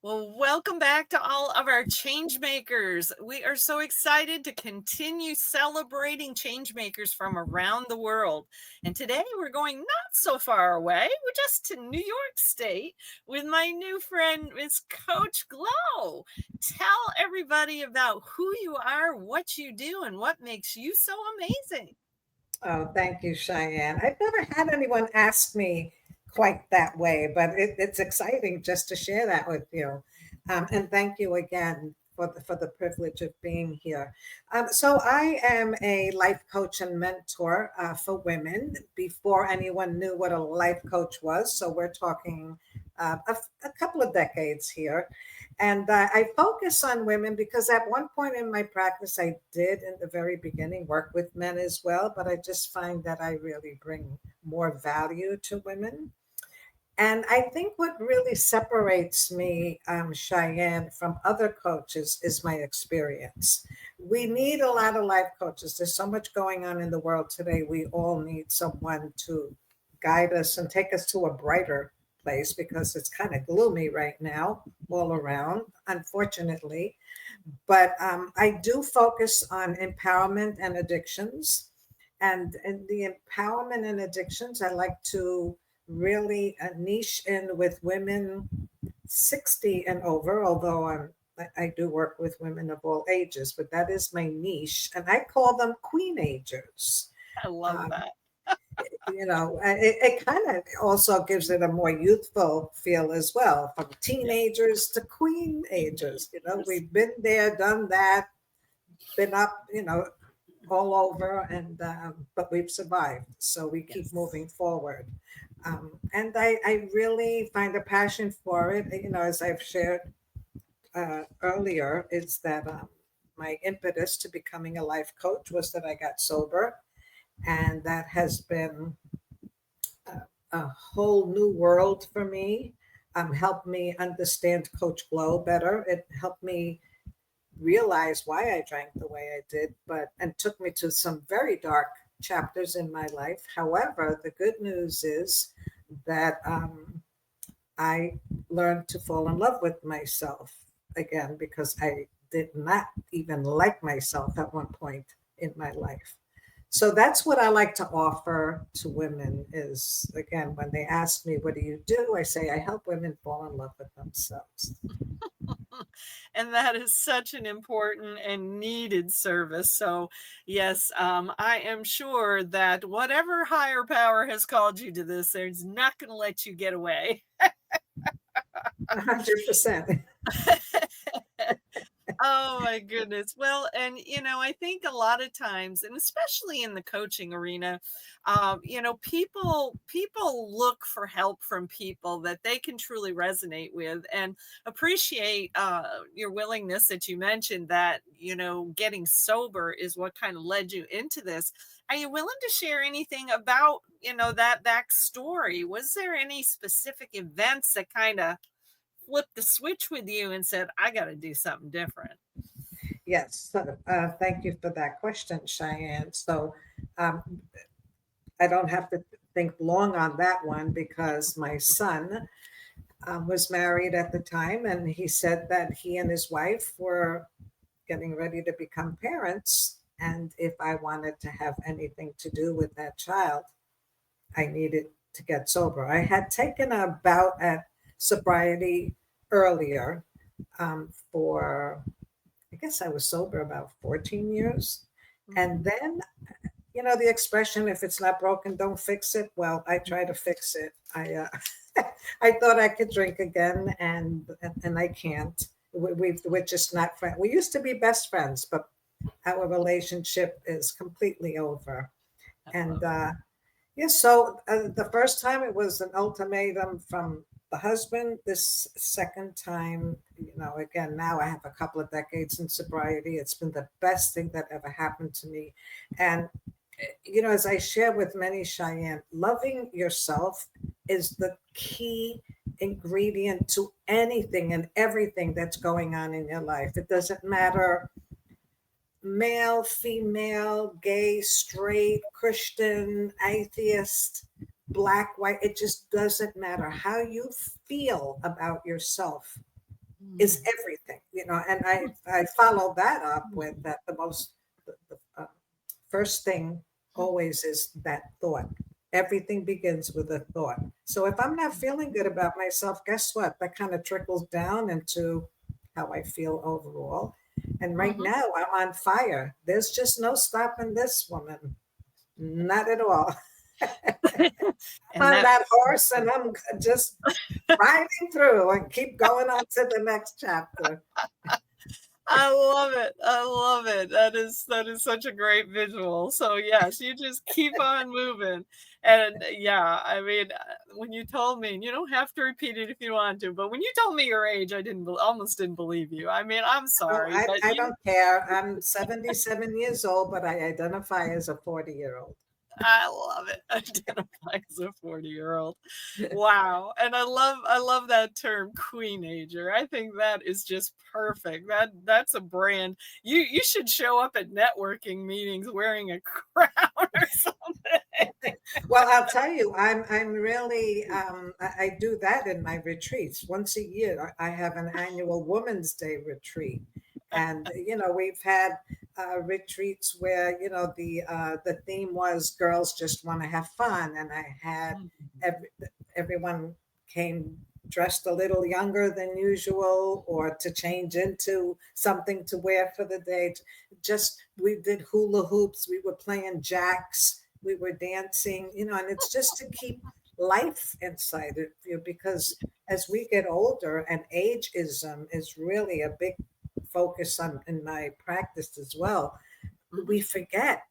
Well, welcome back to all of our change makers. We are so excited to continue celebrating change makers from around the world. And today we're going not so far away. We're just to New York State with my new friend, Miss Coach Glo. Tell everybody about who you are, what you do, and what makes you so amazing. Oh, thank you, Cheyenne. I've never had anyone ask me quite that way, but it's exciting just to share that with you. And thank you again for the privilege of being here. So I am a life coach and mentor for women before anyone knew what a life coach was. So we're talking a couple of decades here. And I focus on women because at one point in my practice, I did in the very beginning work with men as well, but I just find that I really bring more value to women. And I think what really separates me, Cheyenne, from other coaches is my experience. We need a lot of life coaches. There's so much going on in the world today. We all need someone to guide us and take us to a brighter place because it's kind of gloomy right now all around, unfortunately. But I do focus on empowerment and addictions. And in the empowerment and addictions, I like to really niche in with women 60 and over, although I do work with women of all ages, but that is my niche. And I call them Queenagers. I love Um, that. it kind of also gives it a more youthful feel as well, from Yeah. teenagers to queenagers. Yes. We've been there, done that, been up, all over, and but we've survived. So we keep Yes. moving forward. And I really find a passion for it. As I've shared earlier, is that my impetus to becoming a life coach was that I got sober, and that has been a whole new world for me. Helped me understand Coach Glow better. It helped me realize why I drank the way I did, but and took me to some very dark chapters in my life. However, the good news is that I learned to fall in love with myself again because I did not even like myself at one point in my life. So that's what I like to offer to women is again, when they ask me, what do you do? I say, I help women fall in love with themselves. And that is such an important and needed service. So, yes, I am sure that whatever higher power has called you to this, there's not going to let you get away. 100%. Oh my goodness. Well, and I think a lot of times, and especially in the coaching arena, people look for help from people that they can truly resonate with and appreciate your willingness that you mentioned that, getting sober is what kind of led you into this. Are you willing to share anything about, that backstory? Was there any specific events that kind of flipped the switch with you and said, I got to do something different? Yes. So, thank you for that question, Cheyenne. So um, I don't have to think long on that one because my son was married at the time, and he said that he and his wife were getting ready to become parents. And if I wanted to have anything to do with that child, I needed to get sober. I had taken a bout at sobriety earlier for, I guess I was sober about 14 years. And Mhm. then, the expression, if it's not broken, don't fix it. Well, I try to fix it. I thought I could drink again, and I can't. We're just not friends. We used to be best friends, but our relationship is completely over. I And love yeah, so the first time it was an ultimatum from the husband. This second time, again, now I have a couple of decades in sobriety. It's been the best thing that ever happened to me. And, as I share with many, Cheyenne, loving yourself is the key ingredient to anything and everything that's going on in your life. It doesn't matter male, female, gay, straight, Christian, atheist, black, white. It just doesn't matter how you feel about yourself is Mm. everything, and I follow that up with that the first thing always is that thought. Everything begins with a thought. So if I'm not feeling good about myself, guess what? That kind of trickles down into how I feel overall. And right Mhm. now I'm on fire. There's just no stopping this woman. Not at all. And On that that horse and I'm just riding through and keep going on to the next chapter. I love it. I love it. That is such a great visual. So yes, you just keep on moving. And yeah, I mean, when you told me, and you don't have to repeat it if you want to, but when you told me your age, I almost didn't believe you. I mean, I'm Oh, sorry, I, but I you don't care. I'm 77 years old, but I identify as a 40-year-old. I love it. Identify as a 40-year-old. Wow. And I love that term queenager. I think that is just perfect. That's a brand. You should show up at networking meetings wearing a crown or something. Well, I'll tell you, I'm really I do that in my retreats. Once a year, I have an annual Women's Day retreat, and we've had retreats where the theme was girls just want to have fun, and I had every, everyone came dressed a little younger than usual or to change into something to wear for the day. Just we did hula hoops, we were playing jacks, we were dancing, and it's just to keep life inside of you because as we get older and ageism is really a big focus on in my practice as well, Mhm. we forget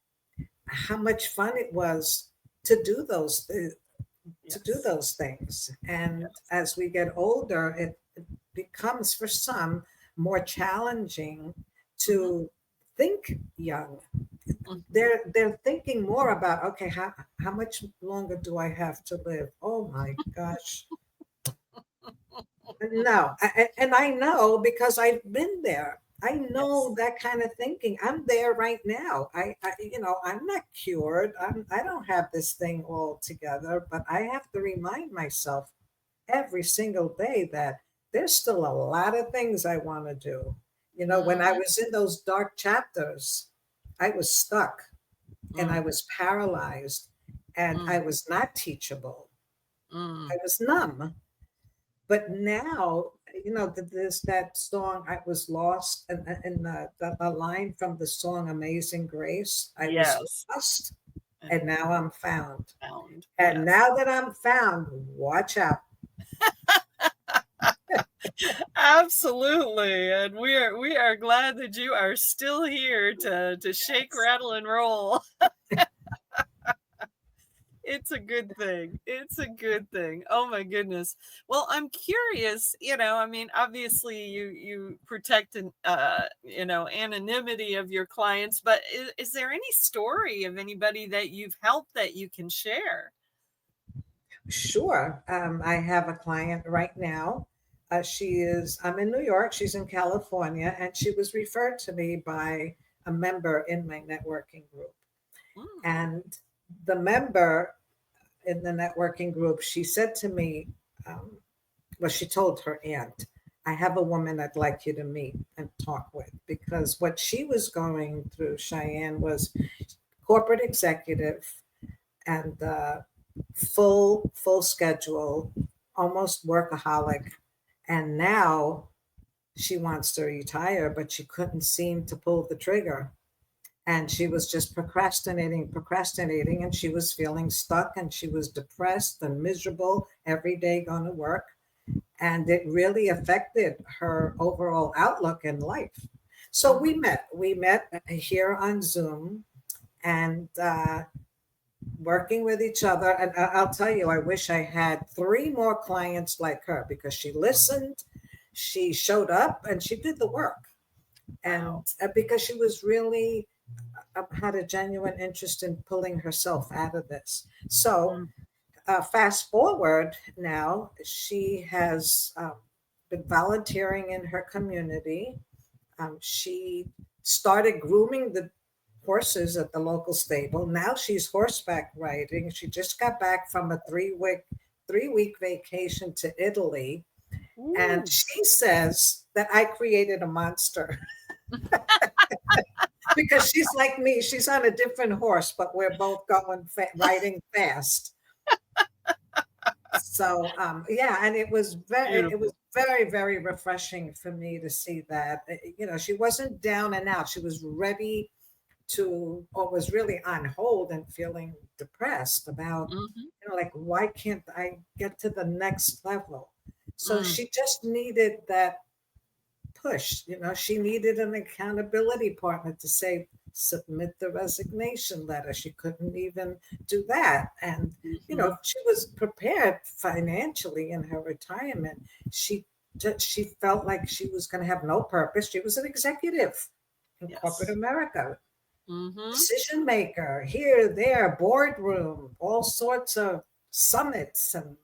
how much fun it was to do Yes. things. And Yes. as we get older, it becomes for some more challenging Mhm. to think young. Mhm. They're thinking more about, okay, how much longer do I have to live? Oh my gosh. No, and I know because I've been there. I know Yes. that kind of thinking. I'm there right now. I'm not cured. I don't have this thing all together, but I have to remind myself every single day that there's still a lot of things I want to do. When I Mhm. was in those dark chapters, I was stuck and I Mm. was paralyzed and I Mm. was not teachable. I Mm. was numb. But now, there's that song, I was lost, and the line from the song Amazing Grace, I was Yes. lost And and now I'm found. found. And Yes. now that I'm found, watch out. Absolutely. And we are glad that you are still here to shake, rattle, and roll. It's a good thing. It's a good thing. Oh my goodness. Well, I'm curious, I mean, obviously you protect anonymity of your clients, but is there any story of anybody that you've helped that you can share? Sure. I have a client right now. I'm in New York, she's in California, and she was referred to me by a member in my networking group. Mm. And the member in the networking group, she said to me, um, well, she told her aunt, I have a woman I'd like you to meet and talk with because what she was going through, Cheyenne, was corporate executive and full schedule, almost workaholic. And now she wants to retire, but she couldn't seem to pull the trigger. And she was just procrastinating, and she was feeling stuck and she was depressed and miserable every day going to work. And it really affected her overall outlook in life. So we Mhm. met. We met here on Zoom and working with each other. And I'll tell you, I wish I had three more clients like her because she listened, she showed up, and she did the work. And Wow. because she was really had a genuine interest in pulling herself out of this. So Mm. fast forward now, she has been volunteering in her community. She started grooming the horses at the local stable. Now she's horseback riding. She just got back from a 3-week vacation to Italy, And Ooh. she says that I created a monster because she's like me. She's on a different horse, but we're both going riding fast. So yeah, and it was Beautiful. very, very refreshing for me to see that. You know, she wasn't down and out. She was ready to, or was really on hold and feeling depressed about, Mhm. you know, like, why can't I get to the next level? So Mm. she just needed that push. You know, she needed an accountability partner to say, submit the resignation letter. She couldn't even do that. And, you know, Mhm. she was prepared financially in her retirement. She felt like she was going to have no purpose. She was an executive in corporate Yes. America, Mhm. decision maker here, there, boardroom, all sorts of summits and,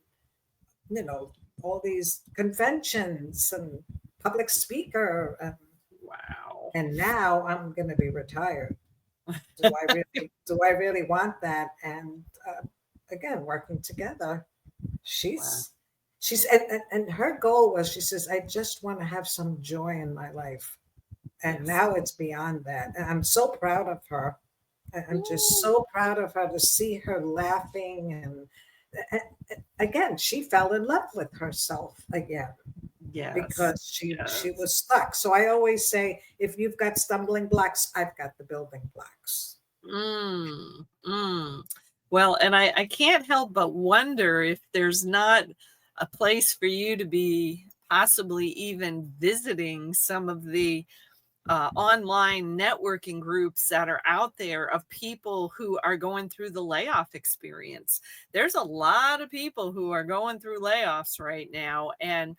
you know, all these conventions and public speaker. Wow. And now I'm going to be retired. Do I really want that? And again, working together, Wow. she's and her goal was, she says, I just want to have some joy in my life. And Yes. now it's beyond that. And I'm so proud of her. I'm just Ooh. so proud of her to see her laughing. And again, she fell in love with herself again Yes. because she Yes. was stuck. So I always say, if you've got stumbling blocks, I've got the building blocks. Mm. Mm. Well, and I can't help but wonder if there's not a place for you to be possibly even visiting some of the online networking groups that are out there of people who are going through the layoff experience. There's a lot of people who are going through layoffs right now. And,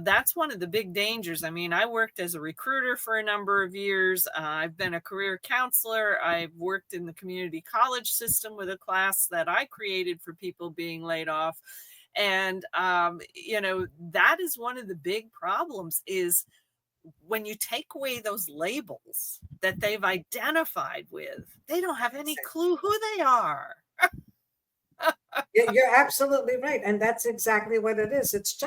that's one of the big dangers. I mean, I worked as a recruiter for a number of years. I've been a career counselor. I've worked in the community college system with a class that I created for people being laid off. And, that is one of the big problems is when you take away those labels that they've identified with, they don't have any clue who they are. You're absolutely right, and that's exactly what it is. It's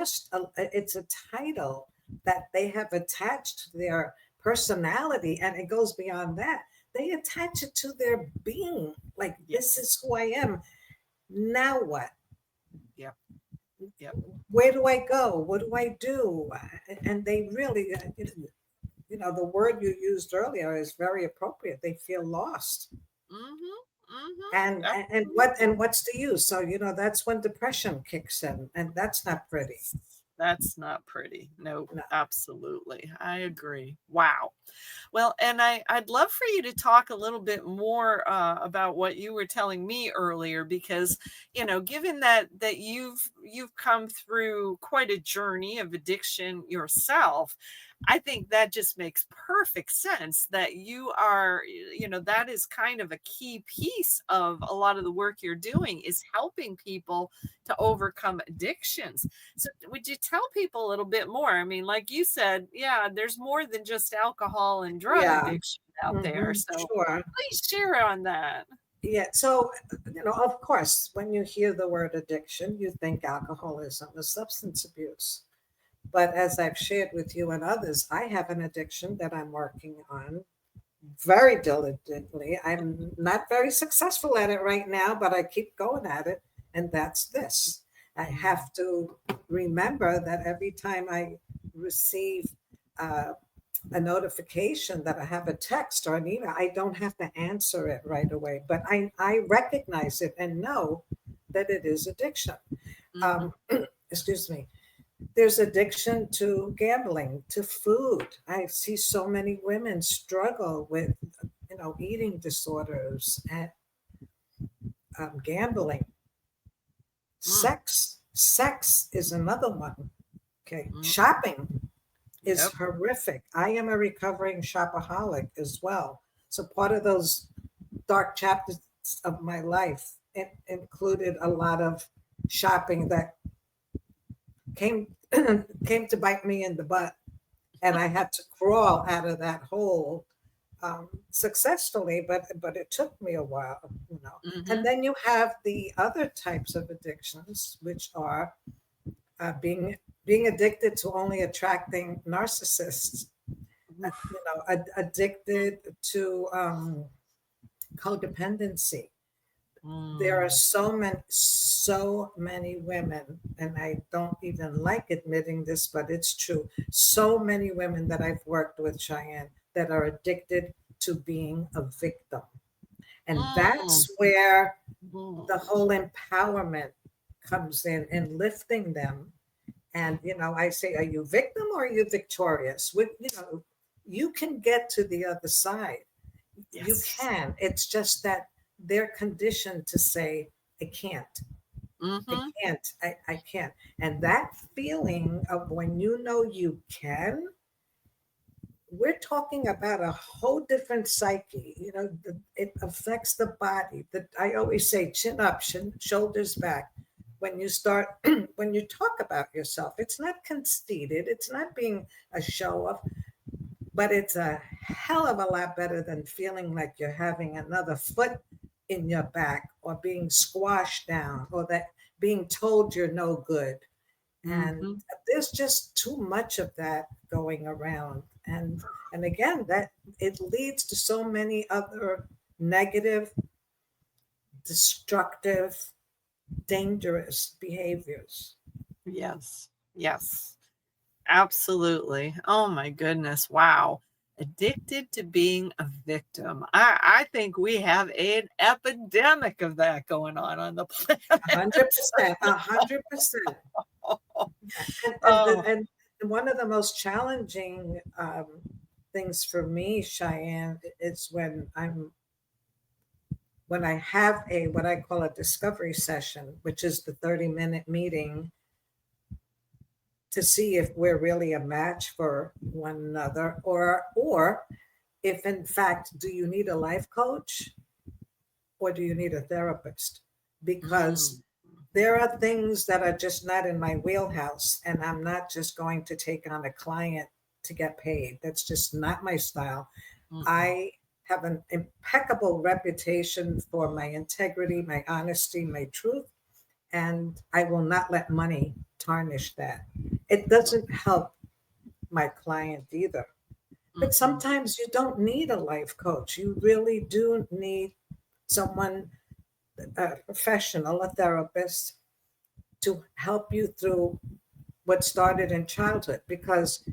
a title that they have attached to their personality, and it goes beyond that. They attach it to their being. Like, this is Yes. who I am. Now what? Yep. Yep. Where do I go? What do I do? And they really, you know, the word you used earlier is very appropriate. They feel lost. Mhm. Mhm. And Absolutely. what's the use? So, you know, that's when depression kicks in, and that's not pretty. That's not pretty. No, No. absolutely. I agree. Wow. Well, and I'd love for you to talk a little bit more about what you were telling me earlier, because given that you've come through quite a journey of addiction yourself, I think that just makes perfect sense that you are, that is kind of a key piece of a lot of the work you're doing is helping people to overcome addictions. So, would you tell people a little bit more? I mean, like you said, yeah, there's more than just alcohol and drug Yeah. addiction out there. So, Sure. please share on that. Yeah. So, you know, of course, when you hear the word addiction, you think alcoholism or substance abuse. But as I've shared with you and others, I have an addiction that I'm working on very diligently. I'm not very successful at it right now, but I keep going at it. And that's this. I Mm. have to remember that every time I receive uh, a notification that I have a text or an email, I don't have to answer it right away, but I recognize it and know that it is addiction. Mhm. Um, excuse me. There's addiction to gambling, to food. I see so many women struggle with, you know, eating disorders and gambling. Mm. Sex is another one. Okay, Mm. shopping is Yep. horrific. I am a recovering shopaholic as well. So part of those dark chapters of my life, it included a lot of shopping that came came to bite me in the butt, and I had to crawl out of that hole successfully, but it took me a while, you know. And Mhm. then you have the other types of addictions, which are being being addicted to only attracting narcissists, addicted to codependency. There are Mm. so many women, and I don't even like admitting this, but it's true. So many women that I've worked with, Cheyenne, that are addicted to being a victim. And Mm. that's where the Mm. whole empowerment comes in lifting them. And, I say, are you victim or are you victorious? You can get to the other side. You Yes. can. It's just that they're conditioned to say, I can't. I Mm-hmm. can't. I can't. And that feeling of when you know you can, we're talking about a whole different psyche. It affects the body. That I always say, chin up, shoulders back. When you start, when you talk about yourself, it's not conceited. It's not being a show off, but it's a hell of a lot better than feeling like you're having another foot in your back or being squashed down or that being told you're no good. And Mm-hmm. there's just too much of that going around. And again, that it leads to so many other negative, destructive, dangerous behaviors. Yes. Yes. Absolutely. Oh my goodness. Wow. Addicted to being a victim. I think we have an epidemic of that going on the planet. 100%, 100%. Oh, And one of the most challenging things for me, Cheyenne, is when I have a what I call a discovery session, which is the 30-minute meeting to see if we're really a match for one another, or if in fact, do you need a life coach or do you need a therapist? Because mm, there are things that are just not in my wheelhouse, and I'm not just going to take on a client to get paid. That's just not my style. mm-mm. I have an impeccable reputation for my integrity, my honesty, my truth, and I will not let money tarnish that. It doesn't help my client either. But Mm-mm. sometimes you don't need a life coach. You really do need someone, a professional, a therapist, to help you through what started in childhood because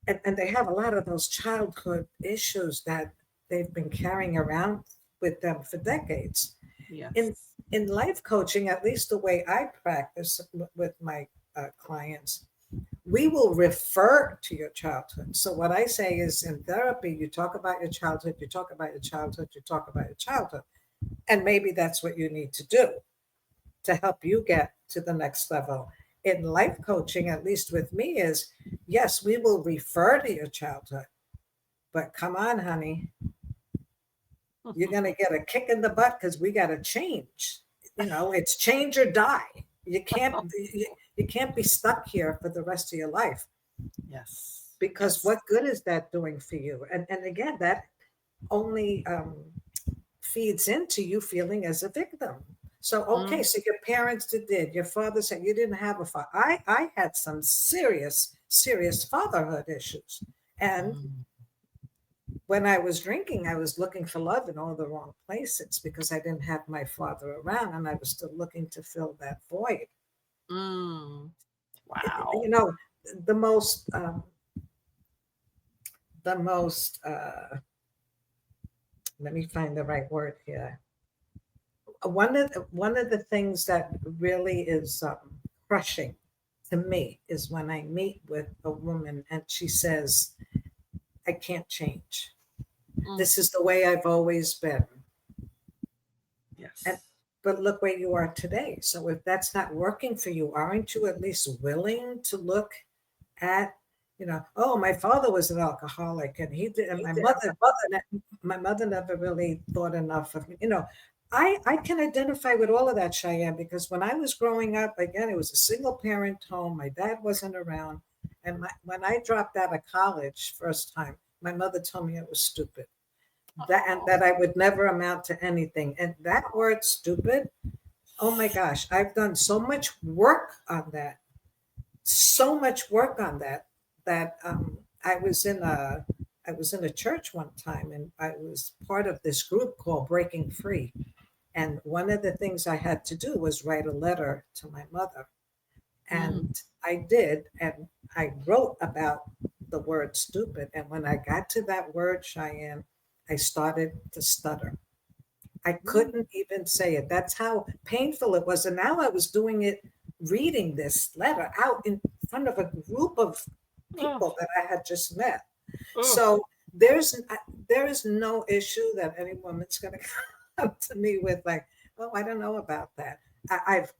and they have a lot of those childhood issues that they've been carrying around with them for decades. In Yes. in life coaching, at least the way I practice with my clients, we will refer to your childhood. So what I say is in therapy, you talk about your childhood, you talk about your childhood, you talk about your childhood, and maybe that's what you need to do to help you get to the next level. In life coaching, at least with me, is yes, we will refer to your childhood, but come on, honey, you're going to get a kick in the butt because we got to change. It's change or die. You can't be stuck here for the rest of your life Yes. because Yes. what good is that doing for you? And again, that only feeds into you feeling as a victim. So okay, Mm, so your parents did, your father said you didn't have a father. I had some serious fatherhood issues, and mm. when I was drinking, I was looking for love in all the wrong places because I didn't have my father around, and I was still looking to fill that void. Mm. You Wow. know, the most the most let me find the right word here. One of the things that really is crushing to me is when I meet with a woman and she says, I can't change. Mm. This is the way I've always been. And Yes. but look where you are today. So if that's not working for you, aren't you at least willing to look at, oh, my father was an alcoholic and he did, and my mother never really thought enough of me. I can identify with all of that, Cheyenne, because when I was growing up, again, it was a single parent home. My dad wasn't around. And when I dropped out of college first time, my mother told me I was stupid. That and Oh. that I would never amount to anything. And that word stupid, oh my gosh, I've done so much work on that so much work on that that I was in a church one time, and I was part of this group called Breaking Free. And one of the things I had to do was write a letter to my mother. Mm. And I did. And I wrote about the word stupid. And when I got to that word, Cheyenne, I started to stutter. I Mm. couldn't even say it. That's how painful it was. And now I was doing it, reading this letter out in front of a group of Oh, people that I had just met. oh, So there is no issue that any woman's going to come to me with like, oh, I don't know about that. I've,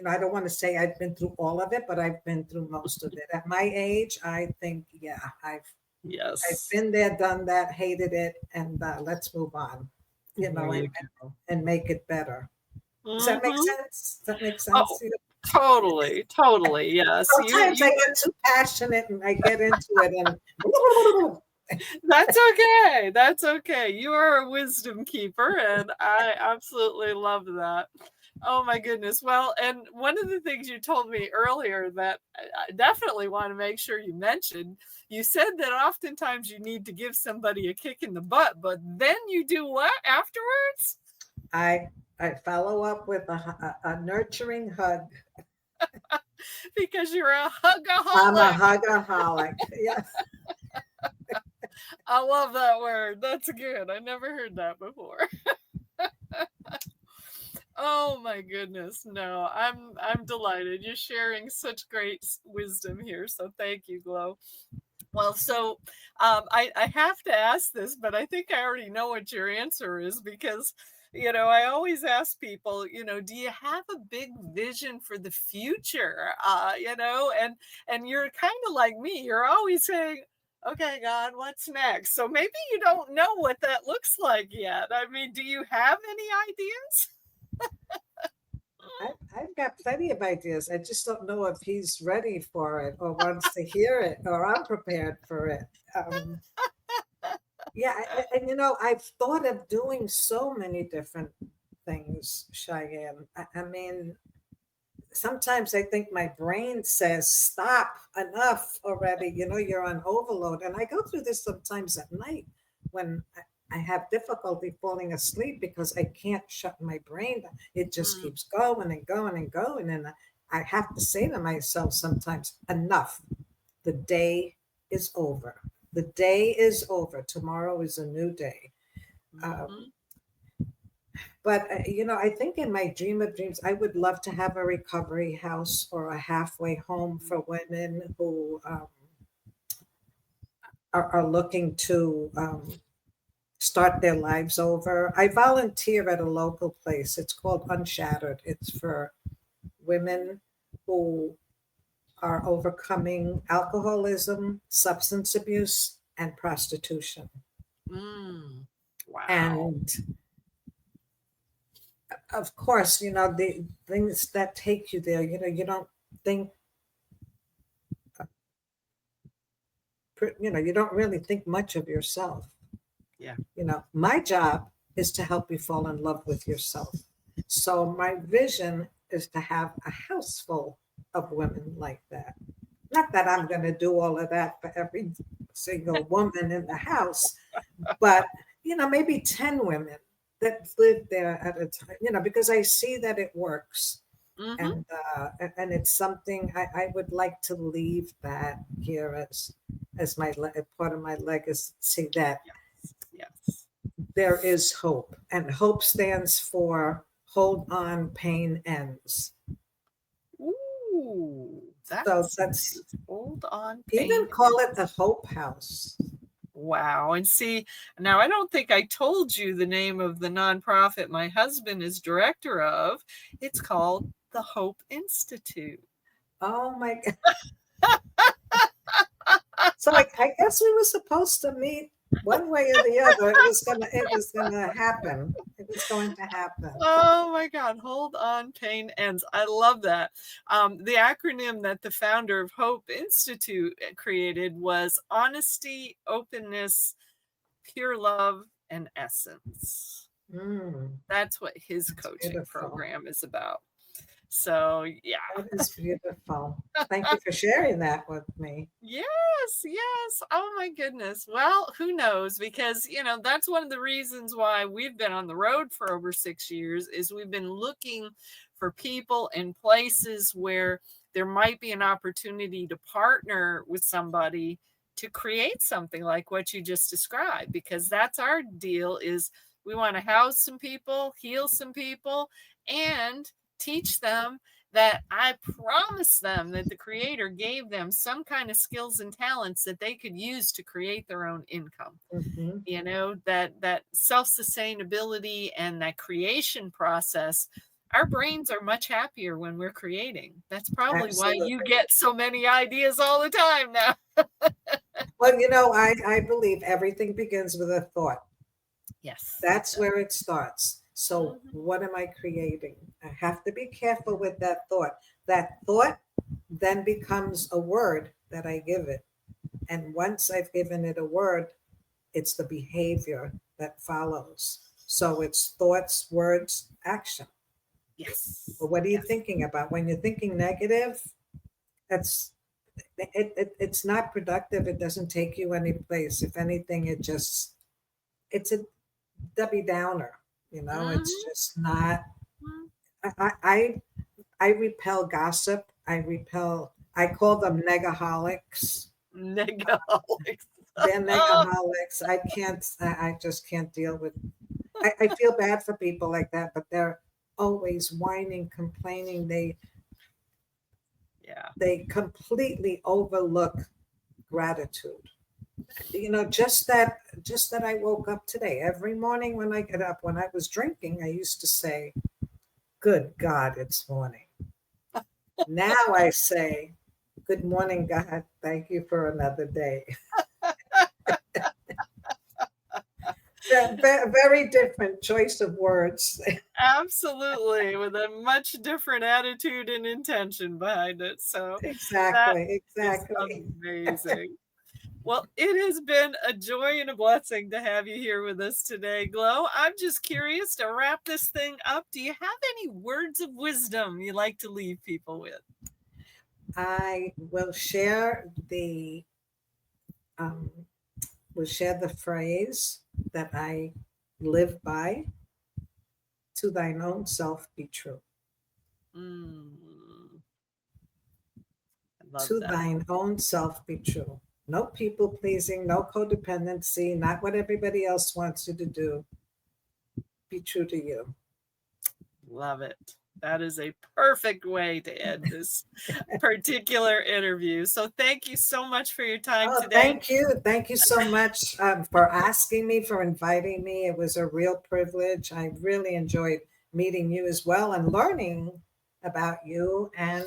I don't want to say I've been through all of it, but I've been through most of it. At my age, I think, yeah, I've yes. been there, done that, hated it, and let's move on, There you go. and make it better. Does that make Hmm. sense? Does that make Oh, sense? totally, totally. Yes. Sometimes I You get too passionate and I get into it and That's okay. That's okay. You are a wisdom keeper, and I absolutely love that. Oh my goodness. Well, and one of the things you told me earlier that I definitely want to make sure you mentioned, you said that oftentimes you need to give somebody a kick in the butt, but then you do what afterwards? I I follow up with a nurturing hug. Because you're a I'm a hugaholic. hugaholic. Yes. I love that word. That's good. I never heard that before. Oh my goodness. No, I'm delighted. You're sharing such great wisdom here. So thank you, Glo. Well, so I have to ask this, but I think I already know what your answer is because, I always ask people, do you have a big vision for the future? And you're kind of like me. You're always saying, okay, God, what's next? So maybe you don't know what that looks like yet. I mean, do you have any ideas? I've got plenty of ideas. I just don't know if he's ready for it or wants to hear it or I'm prepared for it. Um, yeah, and I've thought of doing so many different things, Cheyenne. I mean, sometimes I think my brain says, stop, enough already. You're on overload. And I go through this sometimes at night when I have difficulty falling asleep because I can't shut my brain down. It just Mm, keeps going and going and going. And I have to say to myself sometimes, enough. The day is over. The day is over. Tomorrow is a new day. Um, mhm. but I think in my dream of dreams, I would love to have a recovery house or a halfway home for women who are looking to start their lives over. I volunteer at a local place. It's called Unshattered. It's for women who are overcoming alcoholism, substance abuse, and prostitution. Mm. Wow. And of course, the things that take you there, you don't think, you don't really think much of yourself. Yeah. My job is to help you fall in love with yourself. So my vision is to have a house full of women like that. Not that I'm going to do all of that for every single woman in the house, but maybe 10 women that live there at a time, because I see that it works. Mhm. And it's something I would like to leave that here as part of my legacy, that Yes. Yes. there is hope, and hope stands for hold on, pain ends. Ooh, So that's that's, nice. Hold on, even pain call it the Hope House. wow, and see, now I don't think I told you the name of the nonprofit my husband is director of. It's called the Hope Institute. Oh my God. So I guess we were supposed to meet one way or the other. It was gonna happen. It was going to happen. Oh my God, hold on, pain ends. I love that. The acronym that the founder of Hope Institute created was honesty, openness, pure love, and essence. Mm, That's what his that's coaching beautiful. program is about. So, yeah. That is beautiful. Thank you for sharing that with me. Yes, yes. Oh my goodness. Well, who knows? Because, that's one of the reasons why we've been on the road for over 6 years is we've been looking for people and places where there might be an opportunity to partner with somebody to create something like what you just described, because that's our deal is we want to house some people, heal some people, and teach them that I promise them that the creator gave them some kind of skills and talents that they could use to create their own income. Mhm. That self-sustainability and that creation process, our brains are much happier when we're creating. That's probably why you Absolutely. get so many ideas all the time now. Well, I believe everything begins with a thought. Yes, it That's does. where it starts. So, Mhm. what am I creating? I have to be careful with that thought. That thought then becomes a word that I give it. And once I've given it a word, it's the behavior that follows. So, it's thoughts, words, action. Yes, But what are you yes. thinking about? When you're thinking negative, that's it's not productive. It doesn't take you any place. If anything, it's a Debbie Downer. It's Mhm. just not. I repel gossip. I call them negaholics. Negaholics. They're negaholics. I just can't deal with. I feel bad for people like that, but they're always whining, complaining. Yeah. They completely overlook gratitude. Just that I woke up today. Every morning when I get up, when I was drinking, I used to say, "Good God, it's morning." Now I say, "Good morning, God. Thank you for another day." Very different choice of words. Absolutely, with a much different attitude and intention behind it. So that Exactly, is exactly. amazing. Well, it has been a joy and a blessing to have you here with us today, Glo. I'm just curious to wrap this thing up. Do you have any words of wisdom you like to leave people with? I um, will share the phrase that I live by: "To thine own self be true." Mm, I love To that. thine own self be true. No people pleasing, no codependency, not what everybody else wants you to do. Be true to you. Love it. That is a perfect way to end this particular interview. So thank you so much for your time Oh, today. thank you. Thank you so much for asking me, for inviting me. It was a real privilege. I really enjoyed meeting you as well and learning about you, and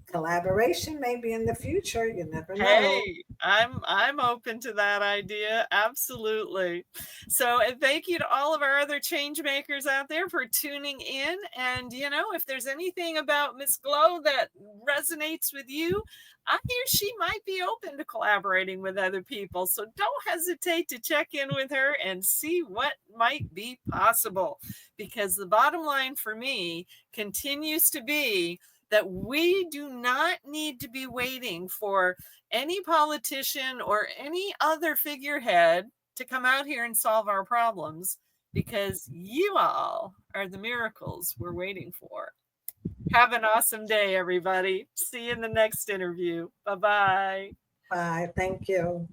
collaboration maybe in the future. You never know. Hey, I'm open to that idea. Absolutely. So, and thank you to all of our other change makers out there for tuning in. And if there's anything about Miss Glow that resonates with you, I hear she might be open to collaborating with other people. So don't hesitate to check in with her and see what might be possible. Because the bottom line for me continues to be that we do not need to be waiting for any politician or any other figurehead to come out here and solve our problems, because you all are the miracles we're waiting for. Have an awesome day, everybody. See you in the next interview. Bye bye. Bye. Thank you.